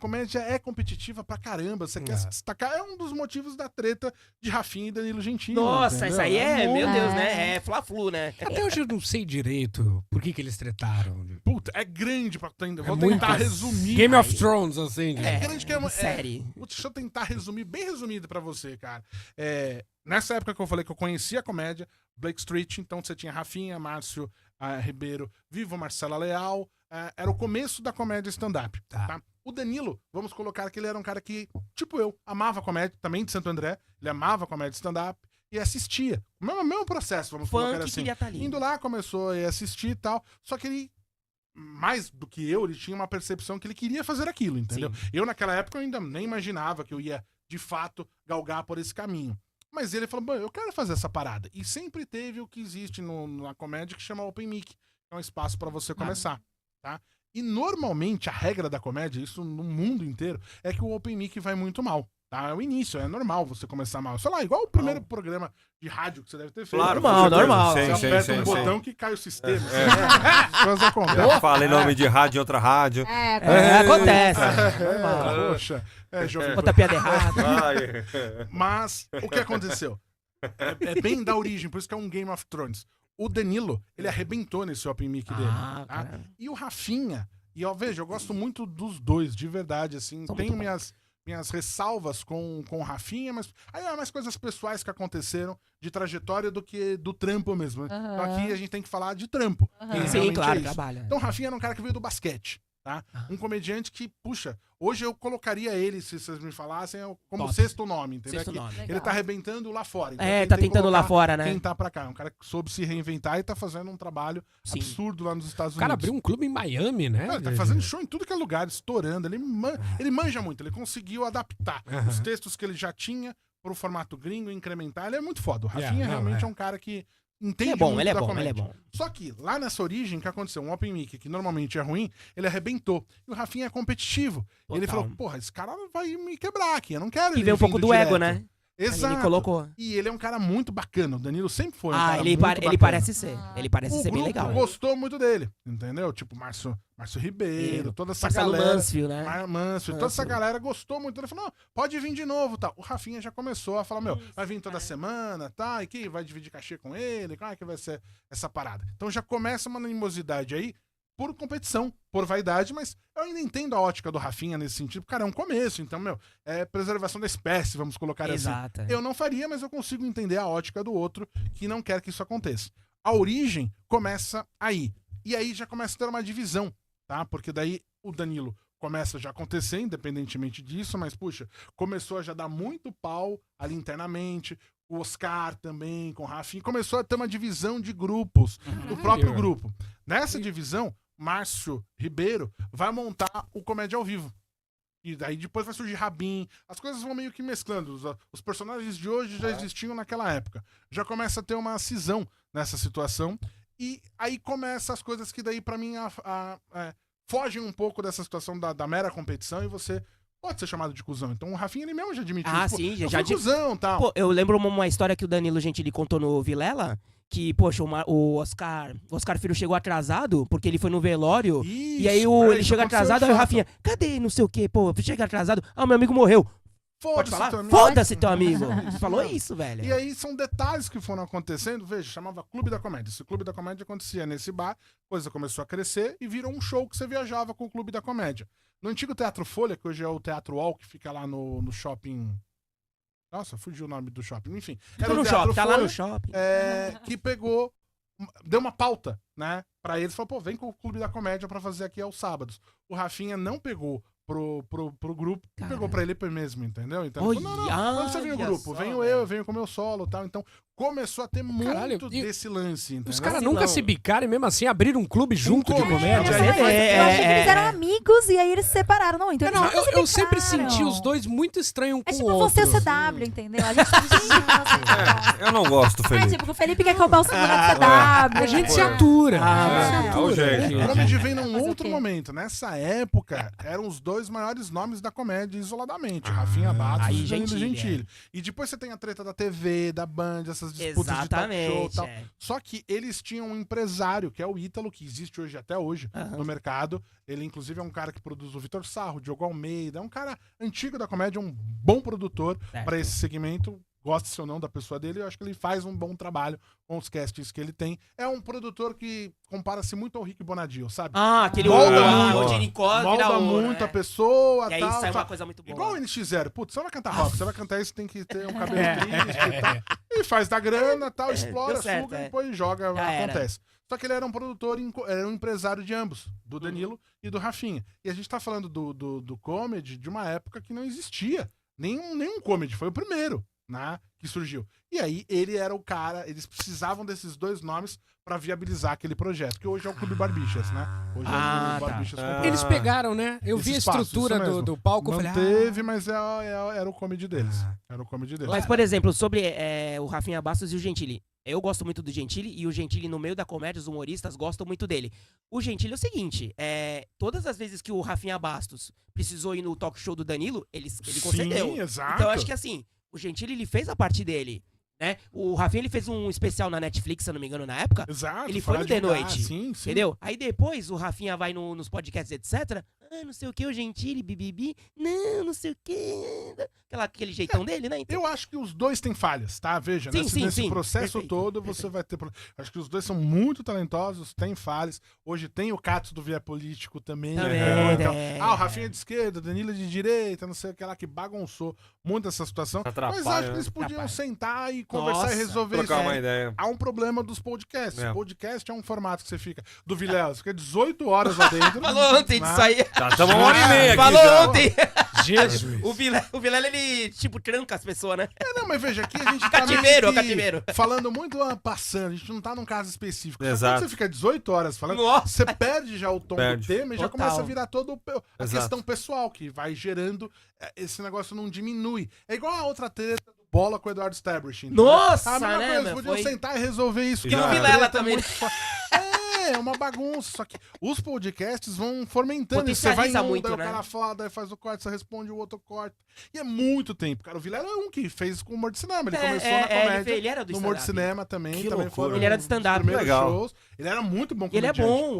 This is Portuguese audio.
comédia é competitiva pra caramba. Você quer se destacar. É um dos motivos da treta de Rafinha e Danilo Gentili. Nossa, entendeu? isso aí é, meu Deus, É. né? É Fla-Flu, né? Até hoje eu não sei direito por que eles tretaram. Puta, é grande pra tentar. Vou muito tentar resumir. Game of Thrones, assim. É grande que é uma série. Putz, deixa eu tentar resumir, bem resumido pra você, cara. Nessa época que eu falei que eu conhecia a comédia, Blake Street, então você tinha Rafinha, Márcio Ribeiro, Vivo Marcela Leal, era o começo da comédia stand-up, tá? O Danilo, vamos colocar que ele era um cara que, tipo eu, amava comédia, também de Santo André, ele amava comédia stand-up e assistia. O mesmo processo, vamos colocar assim. Queria tá ali. Indo lá, começou a assistir e tal, só que ele, mais do que eu, ele tinha uma percepção que ele queria fazer aquilo, entendeu? Sim. Eu, naquela época, eu ainda nem imaginava que eu ia, de fato, galgar por esse caminho. Mas ele falou, bom, eu quero fazer essa parada. E sempre teve o que existe na comédia que chama Open Mic, que é um espaço pra você começar, tá? E normalmente a regra da comédia, isso no mundo inteiro, é que o Open Mic vai muito mal, tá? É o início, é normal você começar mal. Sei lá, igual o primeiro programa de rádio que você deve ter feito. Claro, Normal. Você Sim, aperta um sim, botão que cai o sistema. As coisas acontecem. Já falei nome de rádio em outra rádio. Acontece. É, poxa, jovem. Outra piada errada. Mas o que aconteceu? É bem da origem, por isso que é um Game of Thrones. O Danilo, ele arrebentou nesse Open Mic dele. Tá? Cara. E o Rafinha, e ó, veja, eu gosto muito dos dois, de verdade, assim. São Tenho muito minhas ressalvas com o Rafinha, mas aí é mais coisas pessoais que aconteceram de trajetória do que do trampo mesmo. Né? Então aqui a gente tem que falar de trampo. que Sim, realmente claro, é isso. trabalha. Então o Rafinha era um cara que veio do basquete. Tá? Um comediante que, puxa, hoje eu colocaria ele, se vocês me falassem, como Top. sexto nome, entendeu? Sexto Que nome. Ele tá arrebentando lá fora. Então É, quem tá tem que tentando lá colocar fora, né? Quem tá pra cá. É um cara que soube se reinventar e tá fazendo um trabalho Sim. absurdo lá nos Estados O cara Unidos. abriu um clube em Miami, né? Ele tá fazendo show em tudo que é lugar, estourando. Ele manja muito, ele conseguiu adaptar os textos que ele já tinha pro formato gringo, incrementar. Ele é muito foda. O Rafinha realmente é um cara que entende Ele é bom, muito ele é da bom, comédia. ele é bom. Só que lá nessa origem que aconteceu, um Open Mic, que normalmente é ruim, ele arrebentou. E o Rafinha é competitivo. E ele Total. falou, porra, esse cara vai me quebrar aqui, eu não quero E ele veio um pouco vindo do ego, direto. né? Exato. Ele colocou. E ele é um cara muito bacana. O Danilo sempre foi um cara Ele, muito bacana. ele parece ser. Ele parece O ser bem grupo legal. gostou muito dele, entendeu? Tipo, Márcio Ribeiro, toda essa Marcelo galera. Mansfield, né? Mansfield, toda essa galera gostou muito. Ele falou, não, pode vir de novo, tá? O Rafinha já começou a falar, vai vir toda semana, tá? E que vai dividir cachê com ele, como é que vai ser essa parada? Então já começa uma animosidade aí, por competição, por vaidade, mas eu ainda entendo a ótica do Rafinha nesse sentido, cara, é um começo, então, é preservação da espécie, vamos colocar Exato. assim. Eu não faria, mas eu consigo entender a ótica do outro que não quer que isso aconteça. A origem começa aí. E aí já começa a ter uma divisão, tá? Porque daí o Danilo começa já a acontecer, independentemente disso, mas, puxa, começou a já dar muito pau ali internamente, o Oscar também, com o Rafinha, começou a ter uma divisão de grupos, do próprio grupo. Nessa divisão, Márcio Ribeiro vai montar o Comédia ao Vivo. E daí depois vai surgir Rabin, as coisas vão meio que mesclando, os personagens de hoje já existiam naquela época. Já começa a ter uma cisão nessa situação, e aí começa as coisas que daí pra mim fogem um pouco dessa situação da mera competição e você pode ser chamado de cuzão. Então o Rafinha ele mesmo já admitiu. Sim, eu já fui cuzão e tal. Pô, eu lembro uma história que o Danilo Gentili contou no Vilela, que, poxa, o Oscar Filho chegou atrasado, porque ele foi no velório, Isso, e aí ele chega atrasado, aí o Rafinha, cadê não sei o quê, pô, chega atrasado, meu amigo morreu. Pode falar? Foda-se teu amigo. Falou isso, velho. E aí são detalhes que foram acontecendo, veja, chamava Clube da Comédia. Esse Clube da Comédia acontecia nesse bar, coisa começou a crescer e virou um show que você viajava com o Clube da Comédia. No antigo Teatro Folha, que hoje é o Teatro Wall, que fica lá no shopping... Nossa, fugiu o nome do shopping. Enfim, Tá no shopping, tá lá no shopping. Que pegou, deu uma pauta, né, pra eles. Falou, pô, vem com o Clube da Comédia pra fazer aqui aos sábados. O Rafinha não pegou pro grupo, pegou pra ele mesmo, entendeu? Então ele falou, não você vem o grupo, venho eu venho com o meu solo e tal. Então começou a ter muito desse lance, entendeu? Os caras nunca se bicaram e mesmo assim abriram um clube junto de comédia. Eu achei que eles eram amigos e aí eles se separaram. Não, então eles eu sempre senti os dois muito estranhos com o outro. É tipo você e o CW, entendeu? A gente tinha Eu não gosto do Felipe. tipo, o Felipe quer roubar o segundo da CW. A gente se atura. É o jeito. O Comedy vem num Fazer o outro quê? momento. Nessa época, eram os dois dois maiores nomes da comédia isoladamente. Rafinha Bastos aí e Danilo Gentili, Gentili. E depois você tem a treta da TV, da Band, essas disputas de talk show e Exatamente. tal. Só que eles tinham um empresário, que é o Ítalo, que existe hoje até hoje no mercado. Ele, inclusive, é um cara que produz o Vitor Sarro, o Diogo Almeida. É um cara antigo da comédia, um bom produtor Certo. para esse segmento. Gosta ou não da pessoa dele, eu acho que ele faz um bom trabalho com os castings que ele tem. É um produtor que compara-se muito ao Rick Bonadio, sabe? Ah, aquele Molda o muito. Gene Cosby Molda da ouro, muito né? a pessoa, E aí tal. sai tal. uma coisa muito boa. Igual o NX0. Putz, você vai cantar rock, você vai cantar isso, tem que ter um cabelo triste e tal. E faz da grana, tal, explora, deu certo, suga, é. e depois joga, Já era. acontece. Só que ele era um produtor, era um empresário de ambos, do Danilo e do Rafinha. E a gente tá falando do comedy de uma época que não existia. Nenhum comedy, foi o primeiro, né, que surgiu. E aí ele era o cara, eles precisavam desses dois nomes pra viabilizar aquele projeto, que hoje é o Clube Barbichas, né? Hoje é Ah, o tá. Barbichas. Eles pegaram, né? Eu vi a Esse espaço, estrutura isso mesmo. do palco. Eu falei, Manteve, mas era o comedy deles. Era o comedy deles. Mas, por exemplo, sobre o Rafinha Bastos e o Gentili. Eu gosto muito do Gentili e o Gentili, no meio da comédia, os humoristas gostam muito dele. O Gentili é o seguinte, todas as vezes que o Rafinha Bastos precisou ir no talk show do Danilo, ele concedeu. Sim, exato. Então eu acho que assim, o Gentili, ele fez a parte dele, né? O Rafinha, ele fez um especial na Netflix, se eu não me engano, na época. Exato. Ele foi no The divulgar, Noite, Sim, sim. Entendeu? Aí depois o Rafinha vai nos podcasts, etc. Não sei o que, o Gentili, bibibi. Não sei o que. Aquele jeitão dele, né? Então, Eu acho que os dois têm falhas, tá? Veja, Sim, nesse sim. processo Perfeito, todo você vai ter. Acho que os dois são muito talentosos, têm falhas. Hoje tem o Cato do Via Político também. Também, né? Então, é. o Rafinha de esquerda, Danilo de direita, não sei o que lá, que bagunçou muito essa situação. Atrapalha, Mas acho que né? eles podiam Atrapalha. sentar e conversar Nossa, e resolver isso. Trocar uma ideia. Há um problema dos podcasts. É. Podcast é um formato que você fica. Do Vilela, você fica 18 horas lá dentro. falou ontem né? disso aí. Já estamos uma hora e meia aqui. Falou já. ontem. Jesus. O Vilela, ele, tipo, tranca as pessoas, né? Não, mas veja, aqui a gente tá Cativeiro, meio que cativeiro. falando muito passando, a gente não tá num caso específico. Só Exato. quando você fica 18 horas falando, Nossa. você perde já o tom Perde. do tema e já Total. começa a virar todo a Exato. questão pessoal, que vai gerando, esse negócio não diminui. É igual a outra treta do Bola com o Eduardo Stablish. Nossa, a mesma né, coisa, meu, podiam foi- sentar e resolver isso. E que é já uma era. Vilela treta também. muito É uma bagunça. Só que os podcasts vão fomentando. Você vai em Potencializa um, muito, daí o né? cara fala, daí faz o corte, você responde, o outro corta. E é muito tempo, cara. O Vilela é um que fez com o humor de cinema. Ele começou na comédia. ele era do no humor de stand-up. cinema também. Que também loucura. foram Ele era de os stand-up. primeiros Legal. shows. Ele era muito bom E ele é comediante. bom.